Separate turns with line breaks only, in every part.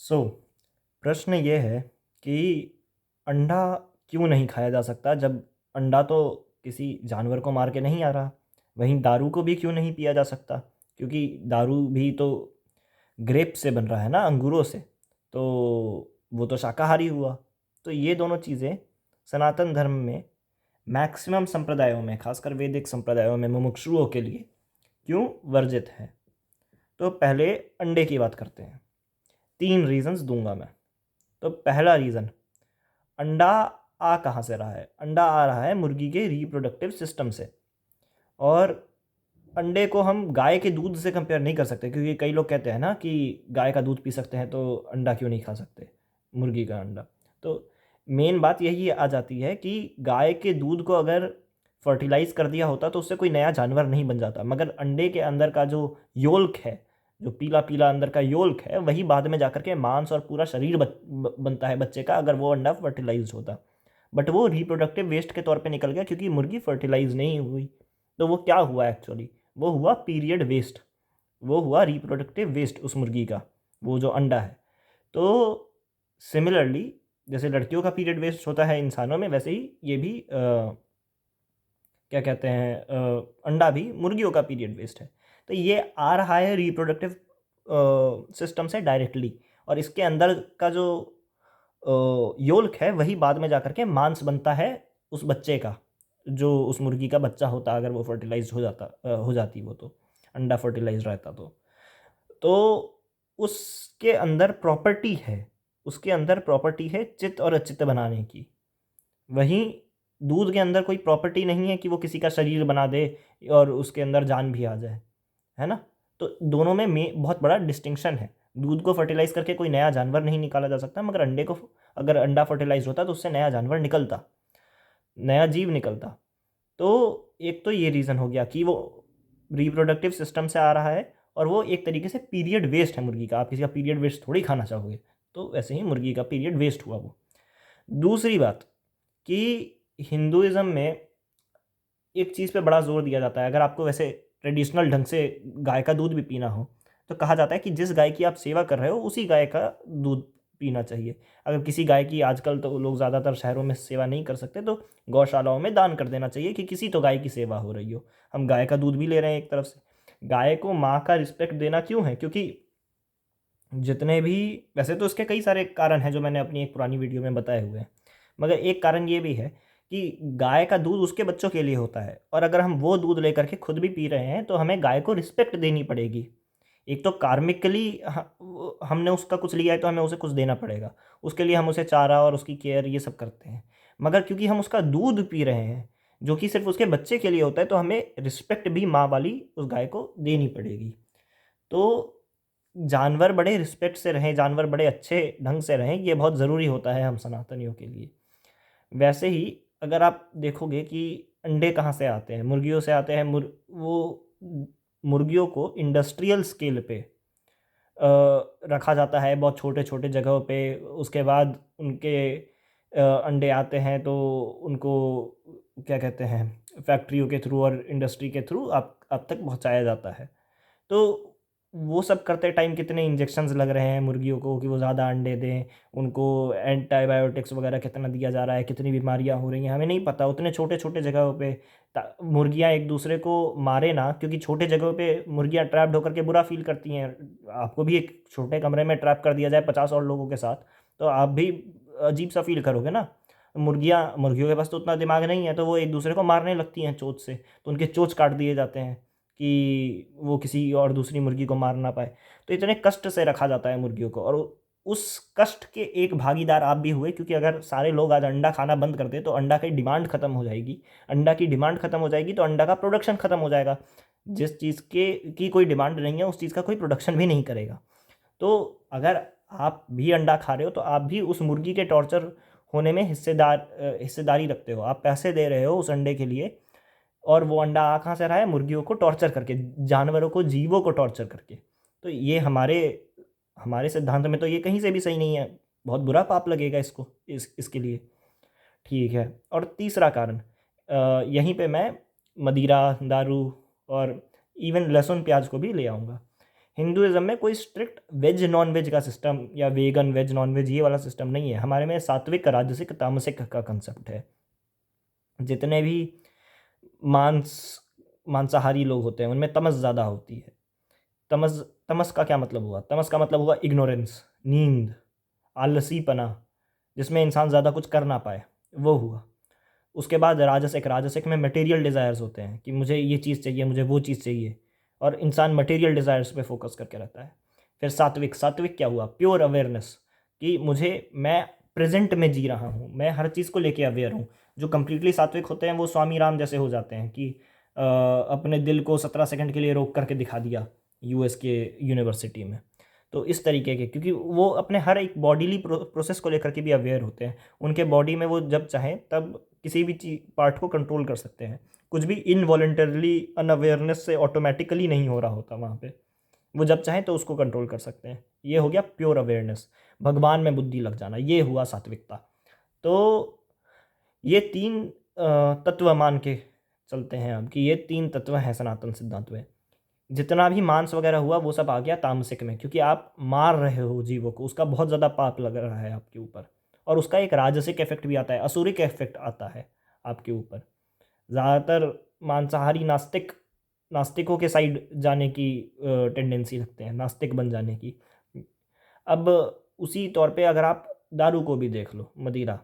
सो प्रश्न ये है कि अंडा क्यों नहीं खाया जा सकता जब अंडा तो किसी जानवर को मार के नहीं आ रहा। वहीं दारू को भी क्यों नहीं पिया जा सकता, क्योंकि दारू भी तो ग्रेप से बन रहा है ना, अंगूरों से। तो वो तो शाकाहारी हुआ। तो ये दोनों चीज़ें सनातन धर्म में मैक्सिमम संप्रदायों में, खासकर वैदिक संप्रदायों में मुमुक्षुओं के लिए क्यों वर्जित है। तो पहले अंडे की बात करते हैं। 3 रीज़न्स दूंगा मैं। तो पहला रीज़न, अंडा आ कहाँ से रहा है? अंडा आ रहा है मुर्गी के रिप्रोडक्टिव सिस्टम से। और अंडे को हम गाय के दूध से कंपेयर नहीं कर सकते, क्योंकि कई लोग कहते हैं ना कि गाय का दूध पी सकते हैं तो अंडा क्यों नहीं खा सकते, मुर्गी का अंडा। तो मेन बात यही आ जाती है कि गाय के दूध को अगर फर्टिलाइज कर दिया होता तो उससे कोई नया जानवर नहीं बन जाता, मगर अंडे के अंदर का जो योल्क है, जो पीला पीला अंदर का योल्क है, वही बाद में जाकर के मांस और पूरा शरीर बनता है बच्चे का, अगर वो अंडा फर्टिलाइज होता। बट वो रिप्रोडक्टिव वेस्ट के तौर पे निकल गया, क्योंकि मुर्गी फर्टिलाइज नहीं हुई। तो वो क्या हुआ एक्चुअली? वो हुआ पीरियड वेस्ट, वो हुआ रिप्रोडक्टिव वेस्ट उस मुर्गी का, वो जो अंडा है। तो सिमिलरली जैसे लड़कियों का पीरियड वेस्ट होता है इंसानों में, वैसे ही ये भी क्या कहते हैं, अंडा भी मुर्गियों का पीरियड वेस्ट है। तो ये आ रहा है रिप्रोडक्टिव सिस्टम से डायरेक्टली, और इसके अंदर का जो योल्क है वही बाद में जाकर के मांस बनता है उस बच्चे का, जो उस मुर्गी का बच्चा होता, अगर वो फर्टिलाइज हो जाता, हो जाती वो, तो अंडा फर्टिलाइज रहता तो उसके अंदर प्रॉपर्टी है, उसके अंदर प्रॉपर्टी है चित्त और अचित्त बनाने की। वहीं दूध के अंदर कोई प्रॉपर्टी नहीं है कि वो किसी का शरीर बना दे और उसके अंदर जान भी आ जाए, है ना। तो दोनों में बहुत बड़ा डिस्टिंक्शन है। दूध को फर्टिलाइज करके कोई नया जानवर नहीं निकाला जा सकता, मगर अंडे को, अगर अंडा फर्टिलाइज होता तो उससे नया जानवर निकलता, नया जीव निकलता। तो एक तो ये रीज़न हो गया कि वो रिप्रोडक्टिव सिस्टम से आ रहा है, और वो एक तरीके से पीरियड वेस्ट है मुर्गी का। आप किसी का पीरियड वेस्ट थोड़ी खाना चाहोगे, तो वैसे ही मुर्गी का पीरियड वेस्ट हुआ वो। दूसरी बात कि हिंदुइज़्म में एक चीज़ पे बड़ा ज़ोर दिया जाता है। अगर आपको वैसे ट्रेडिशनल ढंग से गाय का दूध भी पीना हो, तो कहा जाता है कि जिस गाय की आप सेवा कर रहे हो उसी गाय का दूध पीना चाहिए। अगर किसी गाय की, आजकल तो लोग ज़्यादातर शहरों में सेवा नहीं कर सकते, तो गौशालाओं में दान कर देना चाहिए कि किसी तो गाय की सेवा हो रही हो। हम गाय का दूध भी ले रहे हैं एक तरफ से। गाय को माँ का रिस्पेक्ट देना क्यों है? क्योंकि जितने भी, वैसे तो इसके कई सारे कारण हैं जो मैंने अपनी एक पुरानी वीडियो में बताए हुए हैं, मगर एक कारण ये भी है कि गाय का दूध उसके बच्चों के लिए होता है, और अगर हम वो दूध लेकर के खुद भी पी रहे हैं तो हमें गाय को रिस्पेक्ट देनी पड़ेगी। एक तो कार्मिकली हमने उसका कुछ लिया है तो हमें उसे कुछ देना पड़ेगा, उसके लिए हम उसे चारा और उसकी केयर ये सब करते हैं। मगर क्योंकि हम उसका दूध पी रहे हैं जो कि सिर्फ उसके बच्चे के लिए होता है, तो हमें रिस्पेक्ट भी माँ वाली उस गाय को देनी पड़ेगी। तो जानवर बड़े रिस्पेक्ट से रहें, जानवर बड़े अच्छे ढंग से रहें, ये बहुत ज़रूरी होता है हम सनातनियों के लिए। वैसे ही अगर आप देखोगे कि अंडे कहाँ से आते हैं, मुर्गियों से आते हैं। मुर्गियों को इंडस्ट्रियल स्केल पे रखा जाता है, बहुत छोटे छोटे जगहों पे। उसके बाद उनके अंडे आते हैं तो उनको क्या कहते हैं, फैक्ट्रियों के थ्रू और इंडस्ट्री के थ्रू आप तक पहुंचाया जाता है। तो वो सब करते टाइम कितने इंजेक्शंस लग रहे हैं मुर्गियों को कि वो ज़्यादा अंडे दें, उनको एंटीबायोटिक्स वगैरह कितना दिया जा रहा है, कितनी बीमारियां हो रही हैं, हमें नहीं पता। उतने छोटे छोटे जगहों पे मुर्गियां एक दूसरे को मारे ना, क्योंकि छोटे जगहों पे मुर्गियां ट्रैप्ड होकर के बुरा फील करती हैं। आपको भी एक छोटे कमरे में ट्रैप कर दिया जाए 50 और लोगों के साथ, तो आप भी अजीब सा फील करोगे ना। मुर्गियों के पास तो उतना दिमाग नहीं है, तो वो एक दूसरे को मारने लगती हैं चोंच से, तो उनके चोंच काट दिए जाते हैं कि वो किसी और दूसरी मुर्गी को मार ना पाए। तो इतने कष्ट से रखा जाता है मुर्गियों को, और उस कष्ट के एक भागीदार आप भी हुए, क्योंकि अगर सारे लोग आज अंडा खाना बंद कर दे तो अंडा की डिमांड खत्म हो जाएगी। अंडा की डिमांड खत्म हो जाएगी तो अंडा का प्रोडक्शन खत्म हो जाएगा। जिस चीज़ के की कोई डिमांड नहीं है उस चीज़ का कोई प्रोडक्शन भी नहीं करेगा। तो अगर आप भी अंडा खा रहे हो तो आप भी उस मुर्गी के टॉर्चर होने में हिस्सेदारी रखते हो। आप पैसे दे रहे हो उस अंडे के लिए, और वो अंडा आ कहाँ से रहा है? मुर्गियों को टॉर्चर करके, जानवरों को, जीवों को टॉर्चर करके। तो ये हमारे हमारे सिद्धांत में तो ये कहीं से भी सही नहीं है। बहुत बुरा पाप लगेगा इसको, इसके लिए। ठीक है। और तीसरा कारण, यहीं पे मैं मदिरा, दारू और इवन लहसुन प्याज को भी ले आऊँगा। हिंदुइज्म में कोई स्ट्रिक्ट वेज नॉन वेज का सिस्टम या वेगन वेज नॉन वेज ये वाला सिस्टम नहीं है। हमारे में सात्विक राजसिक तामसिक का कंसेप्ट है। जितने भी मांस मांसाहारी लोग होते हैं उनमें तमस ज़्यादा होती है। तमस तमस का क्या मतलब हुआ? तमस का मतलब हुआ इग्नोरेंस, नींद, आलसीपना, जिसमें इंसान ज़्यादा कुछ कर ना पाए, वो हुआ। उसके बाद राजसिक, राजसिक में मटेरियल डिज़ायर्स होते हैं कि मुझे ये चीज़ चाहिए, मुझे वो चीज़ चाहिए, और इंसान मटेरियल डिज़ायर्स पे फोकस करके रहता है। फिर सात्विक, सात्विक क्या हुआ? प्योर अवेयरनेस, कि मैं प्रेजेंट में जी रहा हूँ, मैं हर चीज़ को लेके अवेयर हूँ। जो कंप्लीटली सात्विक होते हैं वो स्वामी राम जैसे हो जाते हैं कि अपने दिल को 17 सेकंड के लिए रोक करके दिखा दिया यूएस के यूनिवर्सिटी में। तो इस तरीके के, क्योंकि वो अपने हर एक बॉडीली प्रोसेस को लेकर के भी अवेयर होते हैं। उनके बॉडी में वो जब चाहें तब किसी भी चीज पार्ट को कंट्रोल कर सकते हैं। कुछ भी इनवॉलेंटरली अनअवेयरनेस से ऑटोमेटिकली नहीं हो रहा होता वहाँ पे। वो जब चाहें तो उसको कंट्रोल कर सकते हैं। ये हो गया प्योर अवेयरनेस, भगवान में बुद्धि लग जाना, ये हुआ सात्विकता। तो ये तीन तत्व मान के चलते हैं अब कि ये तीन तत्व हैं सनातन सिद्धांत में। जितना भी मांस वगैरह हुआ वो सब आ गया तामसिक में, क्योंकि आप मार रहे हो जीवों को, उसका बहुत ज़्यादा पाप लग रहा है आपके ऊपर, और उसका एक राजसिक इफेक्ट भी आता है, असुरिक इफेक्ट आता है आपके ऊपर। ज़्यादातर मांसाहारी नास्तिकों के साइड जाने की टेंडेंसी रखते हैं, नास्तिक बन जाने की। अब उसी तौर पे अगर आप दारू को भी देख लो, मदिरा,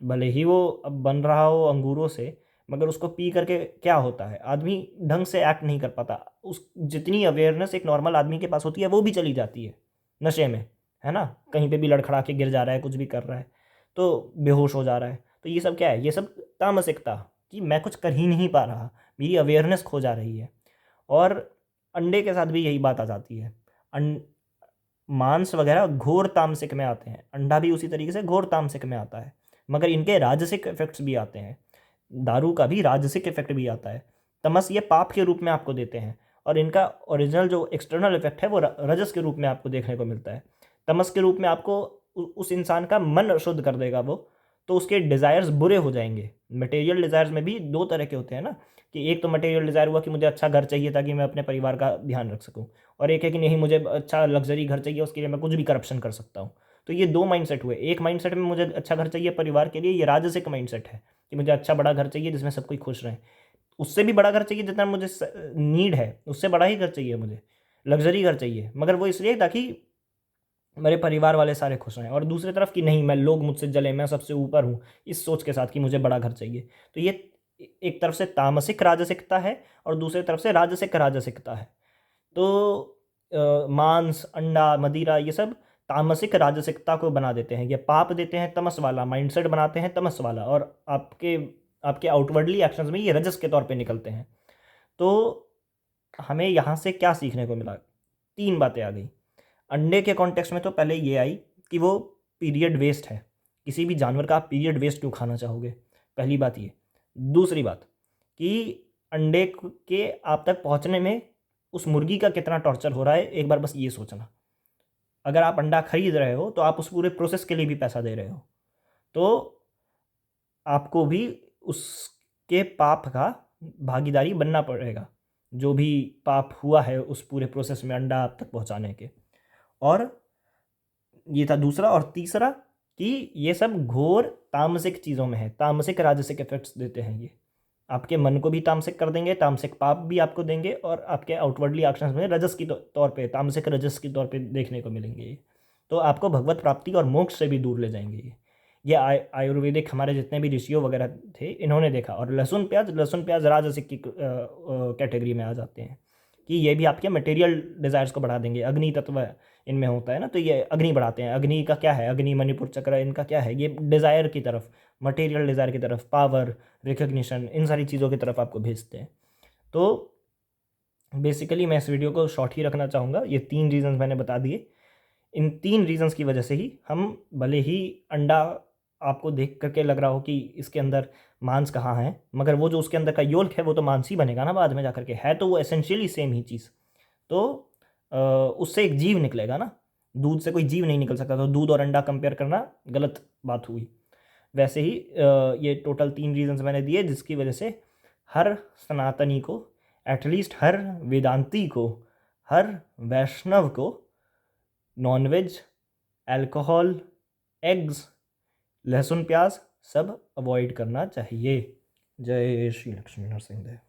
भले ही वो अब बन रहा हो अंगूरों से, मगर उसको पी करके क्या होता है, आदमी ढंग से एक्ट नहीं कर पाता। उस जितनी अवेयरनेस एक नॉर्मल आदमी के पास होती है वो भी चली जाती है नशे में, है ना। कहीं पे भी लड़खड़ा के गिर जा रहा है, कुछ भी कर रहा है तो बेहोश हो जा रहा है। तो ये सब क्या है? ये सब तामसिकता, कि मैं कुछ कर ही नहीं पा रहा, मेरी अवेयरनेस खो जा रही है। और अंडे के साथ भी यही बात आ जाती है। मांस वगैरह घोर तामसिक में आते हैं, अंडा भी उसी तरीके से घोर तामसिक में आता है, मगर इनके राजसिक इफेक्ट्स भी आते हैं। दारू का भी राजसिक इफेक्ट भी आता है। तमस ये पाप के रूप में आपको देते हैं, और इनका ओरिजिनल जो एक्सटर्नल इफेक्ट है वो रजस के रूप में आपको देखने को मिलता है। तमस के रूप में आपको उस इंसान का मन शुद्ध कर देगा वो, तो उसके डिज़ायर्स बुरे हो जाएंगे। मटेरियल डिज़ायर्स में भी दो तरह के होते हैं ना, कि एक तो मटेरियल डिज़ायर हुआ कि मुझे अच्छा घर चाहिए ताकि मैं अपने परिवार का ध्यान रख सकूं, और एक है कि नहीं मुझे अच्छा लग्जरी घर चाहिए, उसके लिए मैं कुछ भी करप्शन कर सकता हूँ। तो ये दो माइंडसेट हुए। एक माइंडसेट में मुझे अच्छा घर चाहिए परिवार के लिए, ये राजसिक माइंडसेट है कि मुझे अच्छा बड़ा घर चाहिए जिसमें सब कोई खुश रहे। उससे भी बड़ा घर चाहिए जितना मुझे नीड है, उससे बड़ा ही घर चाहिए मुझे, लग्जरी घर चाहिए, मगर वो इसलिए ताकि मेरे परिवार वाले सारे खुश रहें। और दूसरी तरफ कि नहीं, मैं लोग मुझसे जले, मैं सबसे ऊपर हूँ, इस सोच के साथ कि मुझे बड़ा घर चाहिए। तो ये एक तरफ से तामसिक राजसिकता है और दूसरी तरफ से राजसिक राजसिकता है। तो मांस, अंडा, मदिरा, ये सब तामसिक राजसिकता को बना देते हैं, ये पाप देते हैं, तमस वाला माइंडसेट बनाते हैं, तमस वाला, और आपके आपके आउटवर्डली एक्शंस में ये रजस के तौर पे निकलते हैं। तो हमें यहाँ से क्या सीखने को मिला? तीन बातें आ गई। अंडे के कॉन्टेक्स्ट में तो पहले ये आई कि वो पीरियड वेस्ट है, किसी भी जानवर का आप पीरियड वेस्ट क्यों खाना चाहोगे, पहली बात ये। दूसरी बात कि अंडे के आप तक पहुंचने में उस मुर्गी का कितना टॉर्चर हो रहा है, एक बार बस ये सोचना। अगर आप अंडा खरीद रहे हो तो आप उस पूरे प्रोसेस के लिए भी पैसा दे रहे हो, तो आपको भी उसके पाप का भागीदारी बनना पड़ेगा, जो भी पाप हुआ है उस पूरे प्रोसेस में अंडा आप तक पहुंचाने के। और ये था दूसरा। और तीसरा कि ये सब घोर तामसिक चीज़ों में है, तामसिक राजसिक इफेक्ट्स देते हैं ये, आपके मन को भी तामसिक कर देंगे, तामसिक पाप भी आपको देंगे, और आपके आउटवर्डली एक्शंस में रजस की तौर पे, तामसिक रजस के तौर पे देखने को मिलेंगे ये। तो आपको भगवत प्राप्ति और मोक्ष से भी दूर ले जाएंगे ये आयुर्वेदिक हमारे जितने भी ऋषियों वगैरह थे इन्होंने देखा। और लहसुन प्याज राजसिक की कैटेगरी में आ जाते हैं कि ये भी आपके मटेरियल डिज़ायर्स को बढ़ा देंगे। अग्नि तत्व इनमें होता है ना, तो ये अग्नि बढ़ाते हैं। अग्नि का क्या है? अग्नि मणिपुर चक्र, इनका क्या है? ये डिज़ायर की तरफ, मटेरियल डिज़ायर की तरफ, पावर, रिकग्निशन, इन सारी चीज़ों की तरफ आपको भेजते हैं। तो बेसिकली मैं इस वीडियो को शॉर्ट ही रखना चाहूँगा। ये तीन रीजंस मैंने बता दिए। इन तीन रीजंस की वजह से ही हम, भले ही अंडा आपको देख करके लग रहा हो कि इसके अंदर मांस कहाँ है, मगर वो जो उसके अंदर का योल्क है वो तो मांस ही बनेगा ना बाद में जा करके, है तो वो एसेंशियली सेम ही चीज़। तो उससे एक जीव निकलेगा ना, दूध से कोई जीव नहीं निकल सकता, तो दूध और अंडा कंपेयर करना गलत बात हुई। वैसे ही ये टोटल तीन रीजंस मैंने दिए जिसकी वजह से हर सनातनी को, एटलीस्ट हर वेदांती को, हर वैष्णव को नॉनवेज, अल्कोहल, एग्स, लहसुन प्याज सब अवॉइड करना चाहिए। जय श्री लक्ष्मी नरसिंह देव।